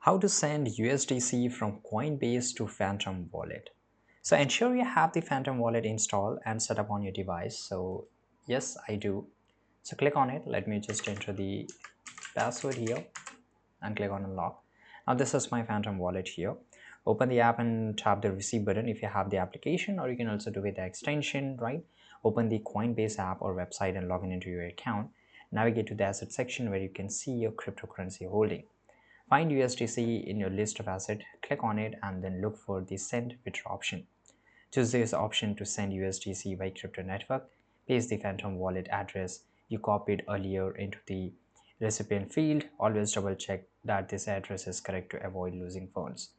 How to send USDC from Coinbase to Phantom Wallet. So ensure you have the Phantom Wallet installed and set up on your device. So yes, I do. So click on it. Let me just enter the password here and click on unlock. Now this is my Phantom Wallet here. Open the app and tap the receive button if you have the application, or you can also do with the extension, right? Open the Coinbase app or website and log into your account. Navigate to the asset section where you can see your cryptocurrency holding. Find USDC in your list of assets, click on it and then look for the send withdraw option. Choose this option to send USDC by crypto network. Paste the Phantom wallet address you copied earlier into the recipient field. Always double check that this address is correct to avoid losing funds.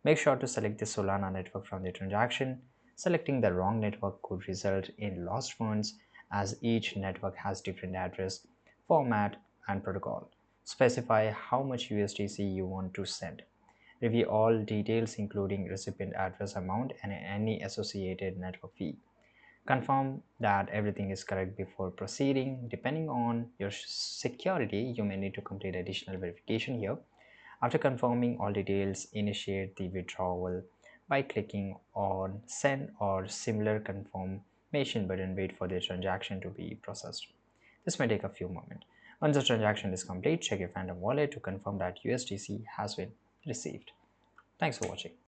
Make sure to select the Solana network from the transaction. Selecting the wrong network could result in lost funds as each network has different address, format, and protocol. Specify how much USDC you want to send. Review all details including recipient address amount and any associated network fee. Confirm that everything is correct before proceeding. Depending on your security, you may need to complete additional verification here. After confirming all details, initiate the withdrawal by clicking on send or similar confirmation button. Wait for the transaction to be processed. This may take a few moments. Once the transaction is complete, check your Phantom wallet to confirm that USDC has been received. Thanks for watching.